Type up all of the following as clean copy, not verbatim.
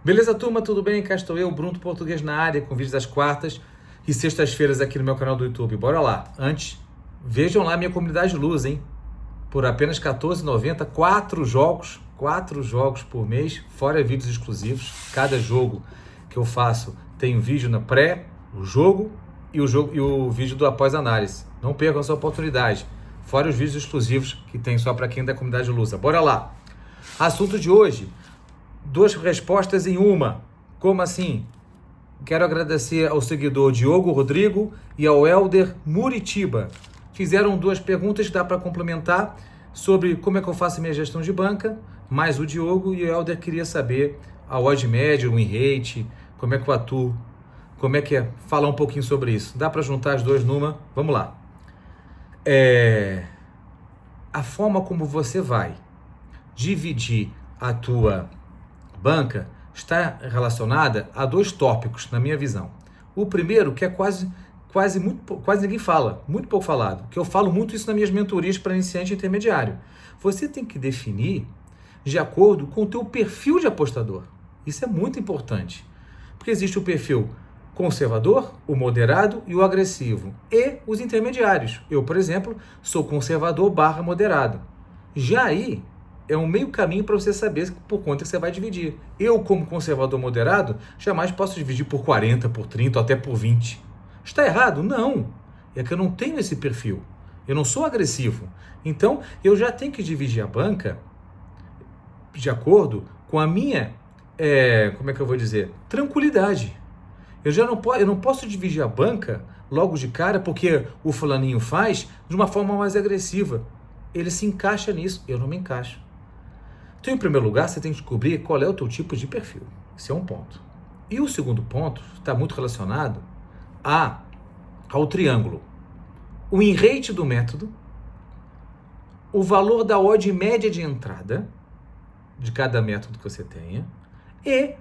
Beleza, turma? Tudo bem? Cá estou eu, Bruno Português na área, com vídeos às quartas e sextas-feiras aqui no meu canal do YouTube. Bora lá. Antes, vejam lá minha comunidade Luz, hein? Por apenas R$14,90, 4 jogos por mês, fora vídeos exclusivos. Cada jogo que eu faço tem um vídeo na pré, o jogo e o vídeo do após-análise. Não percam essa oportunidade. Fora os vídeos exclusivos que tem só para quem é da comunidade Lusa. Bora lá. Assunto de hoje. 2 respostas em uma. Como assim? Quero agradecer ao seguidor Diogo Rodrigo e ao Helder Muritiba. Fizeram 2 perguntas que dá para complementar sobre como é que eu faço minha gestão de banca, mas o Diogo e o Helder queria saber a odd média, o win rate, como é que eu atuo, como é que é, falar um pouquinho sobre isso. Dá para juntar as 2 numa? Vamos lá. A forma como você vai dividir a tua banca está relacionada a 2 tópicos, na minha visão. O primeiro, que é quase ninguém fala, muito pouco falado, que eu falo muito isso nas minhas mentorias para iniciante e intermediário. Você tem que definir de acordo com o teu perfil de apostador. Isso é muito importante, porque existe o perfil conservador, o moderado e o agressivo, e os intermediários. Eu, por exemplo, sou conservador / moderado. Já aí, é um meio caminho para você saber por quanto que você vai dividir. Eu, como conservador moderado, jamais posso dividir por 40, por 30 ou até por 20. Está errado? Não. É que eu não tenho esse perfil. Eu não sou agressivo. Então, eu já tenho que dividir a banca de acordo com a minha, tranquilidade. Eu não posso dividir a banca logo de cara porque o fulaninho faz de uma forma mais agressiva. Ele se encaixa nisso, eu não me encaixo. Então, em primeiro lugar, você tem que descobrir qual é o teu tipo de perfil. Esse é um ponto. E o segundo ponto está muito relacionado ao triângulo. O win rate do método, o valor da odd média de entrada de cada método que você tenha e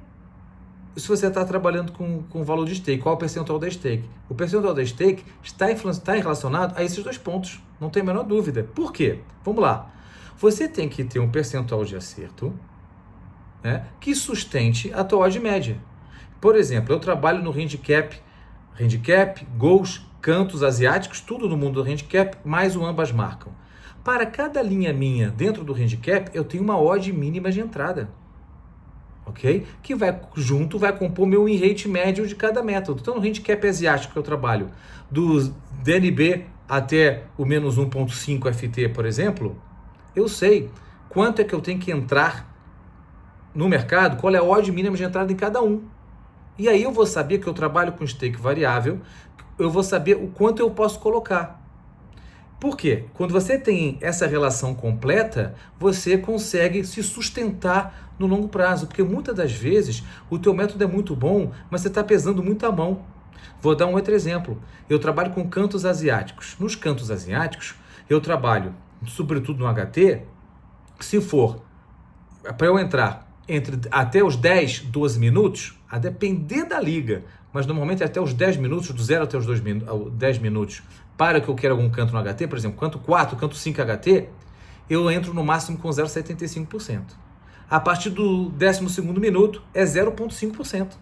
se você está trabalhando com o valor de stake, qual é o percentual da stake. O percentual da stake está relacionado a esses 2 pontos, não tem a menor dúvida. Por quê? Vamos lá. Você tem que ter um percentual de acerto, né, que sustente a tua odd média. Por exemplo, eu trabalho no handicap, gols, cantos asiáticos, tudo no mundo do handicap, mais o ambas marcam. Para cada linha minha dentro do handicap, eu tenho uma odd mínima de entrada. Ok? Que vai compor meu win rate médio de cada método. Então, no handicap asiático que eu trabalho, do DNB até o menos 1.5 FT, por exemplo, eu sei quanto é que eu tenho que entrar no mercado, qual é a odd mínima de entrada em cada um. E aí eu vou saber que eu trabalho com stake variável, eu vou saber o quanto eu posso colocar. Por quê? Quando você tem essa relação completa, você consegue se sustentar no longo prazo, porque muitas das vezes o teu método é muito bom, mas você está pesando muito a mão. Vou dar um outro exemplo. Eu trabalho com cantos asiáticos. Nos cantos asiáticos, eu trabalho, sobretudo no HT, se for para eu entrar até os 10, 12 minutos, a depender da liga, mas normalmente até os 10 minutos, do 0 até os 10 minutos, para que eu queira algum canto no HT, por exemplo, canto 4, canto 5 HT, eu entro no máximo com 0,75%. A partir do 12º minuto é 0,5%.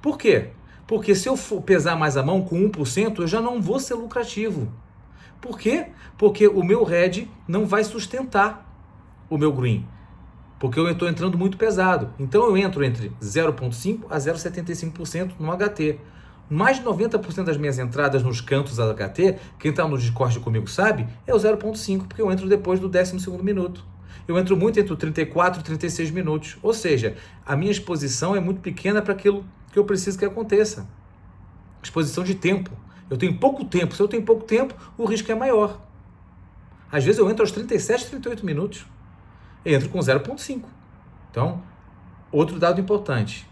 Por quê? Porque se eu for pesar mais a mão com 1%, eu já não vou ser lucrativo. Por quê? Porque o meu red não vai sustentar o meu green. Porque eu estou entrando muito pesado. Então eu entro entre 0,5% a 0,75% no HT. Mais de 90% das minhas entradas nos cantos HT, quem está no Discord comigo sabe, é o 0,5%, porque eu entro depois do 12º minuto. Eu entro muito entre o 34 e 36 minutos. Ou seja, a minha exposição é muito pequena para aquilo que eu preciso que aconteça. Exposição de tempo. Eu tenho pouco tempo. Se eu tenho pouco tempo, o risco é maior. Às vezes eu entro aos 37, 38 minutos. Eu entro com 0,5. Então, outro dado importante.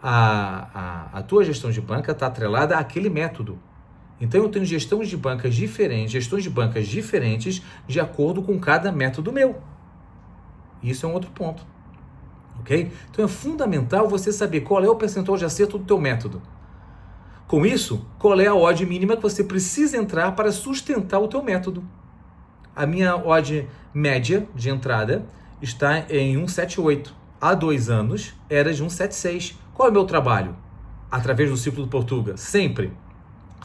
A tua gestão de banca está atrelada àquele método. Então, eu tenho gestões de bancas diferentes de acordo com cada método meu. Isso é um outro ponto. Ok? Então, é fundamental você saber qual é o percentual de acerto do teu método. Com isso, qual é a odd mínima que você precisa entrar para sustentar o teu método. A minha odd média de entrada está em 1,78. há 2 anos era de 1,76. Qual é o meu trabalho? Através do ciclo do Portuga, sempre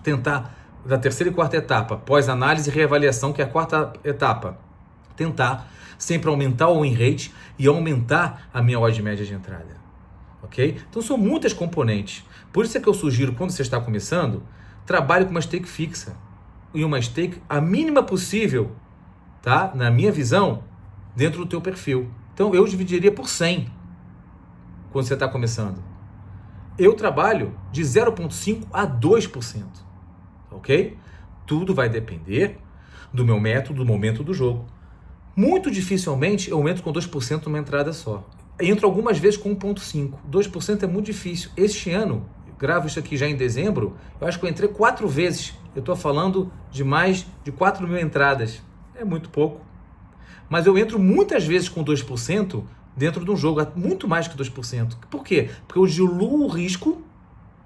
tentar, da terceira e quarta etapa, pós-análise e reavaliação, que é a quarta etapa, tentar sempre aumentar o win rate e aumentar a minha odd média de entrada. Ok? Então são muitas componentes. Por isso é que eu sugiro, quando você está começando, trabalhe com uma stake fixa. E uma stake a mínima possível, tá? Na minha visão, dentro do teu perfil. Então eu dividiria por 100 quando você está começando. Eu trabalho de 0,5% a 2%. Ok? Tudo vai depender do meu método, do momento do jogo. Muito dificilmente eu entro com 2% numa entrada só. Entro algumas vezes com 1,5%. 2% é muito difícil. Este ano, gravo isso aqui já em dezembro, eu acho que eu entrei 4 vezes. Eu estou falando de mais de 4 mil entradas. É muito pouco. Mas eu entro muitas vezes com 2% dentro de um jogo, muito mais que 2%. Por quê? Porque eu diluo o risco,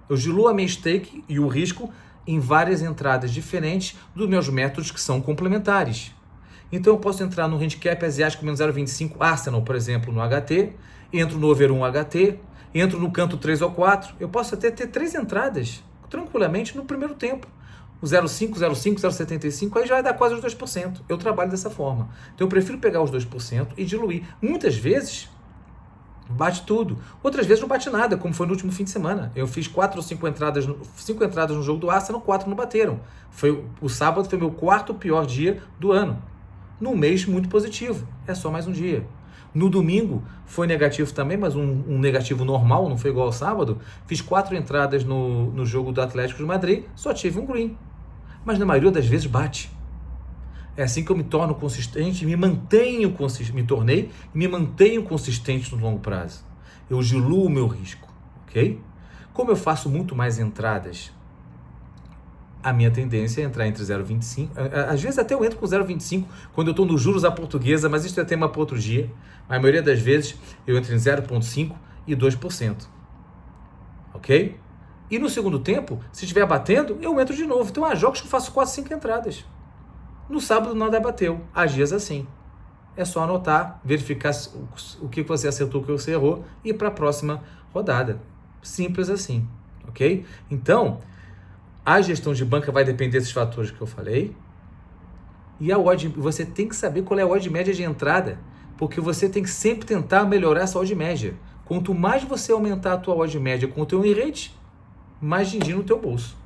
eu diluo a minha stake e o risco em várias entradas diferentes dos meus métodos que são complementares. Então eu posso entrar no handicap asiático menos 0,25 Arsenal, por exemplo, no HT, entro no over 1 HT, entro no canto 3 ou 4, eu posso até ter 3 entradas tranquilamente no primeiro tempo. O 0,5, 0,5, 0,75, aí já vai dar quase os 2%. Eu trabalho dessa forma. Então eu prefiro pegar os 2% e diluir. Muitas vezes bate tudo. Outras vezes não bate nada, como foi no último fim de semana. Eu fiz 4 ou 5 entradas, 5 entradas no jogo do Arsenal, 4 não bateram. O sábado foi meu 4º pior dia do ano. Num mês muito positivo. É só mais um dia. No domingo foi negativo também, mas um negativo normal, não foi igual ao sábado. Fiz 4 entradas no jogo do Atlético de Madrid, só tive um green. Mas na maioria das vezes bate. É assim que eu me torno consistente, me tornei e me mantenho consistente no longo prazo. Eu diluo o meu risco, ok? Como eu faço muito mais entradas, a minha tendência é entrar entre 0,25, às vezes até eu entro com 0,25 quando eu estou nos juros à portuguesa, mas isso é tema para outro dia. A maioria das vezes eu entro em 0,5% e 2%, ok? E no segundo tempo, se estiver batendo, eu entro de novo. Então há jogos que eu faço 4, 5 entradas. No sábado nada bateu, há dias assim. É só anotar, verificar o que você acertou, o que você errou e ir para a próxima rodada. Simples assim, ok? Então, a gestão de banca vai depender desses fatores que eu falei. E a odd, você tem que saber qual é a odd média de entrada, porque você tem que sempre tentar melhorar essa odd média. Quanto mais você aumentar a tua odd média com o teu win rate, mais din-din no teu bolso.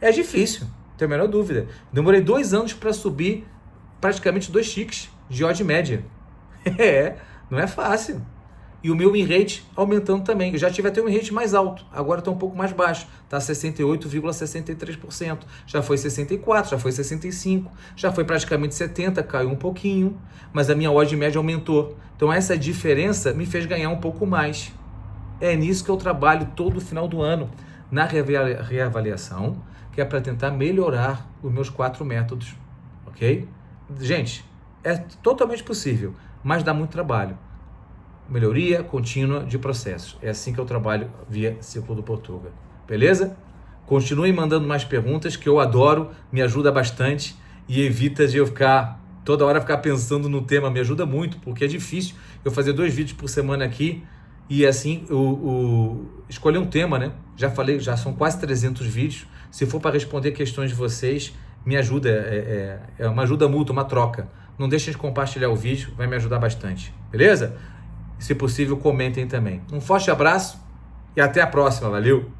É difícil, não tenho a menor dúvida. Demorei 2 anos para subir praticamente 2 ticks de odd média. Não é fácil. E o meu win rate aumentando também. Eu já tive até um win rate mais alto, agora está um pouco mais baixo. Está 68,63%. Já foi 64%, já foi 65%, já foi praticamente 70%, caiu um pouquinho, mas a minha odd média aumentou. Então essa diferença me fez ganhar um pouco mais. É nisso que eu trabalho todo final do ano, na reavaliação, que é para tentar melhorar os meus 4 métodos, ok? Gente, é totalmente possível, mas dá muito trabalho. Melhoria contínua de processos. É assim que eu trabalho via Ciclo do Portuga. Beleza? Continuem mandando mais perguntas, que eu adoro, me ajuda bastante e evita de eu toda hora ficar pensando no tema. Me ajuda muito, porque é difícil eu fazer 2 vídeos por semana aqui e assim escolher um tema, né? Já falei, já são quase 300 vídeos. Se for para responder questões de vocês, me ajuda, é uma ajuda mútua, uma troca. Não deixem de compartilhar o vídeo, vai me ajudar bastante. Beleza? Se possível, comentem também. Um forte abraço e até a próxima. Valeu!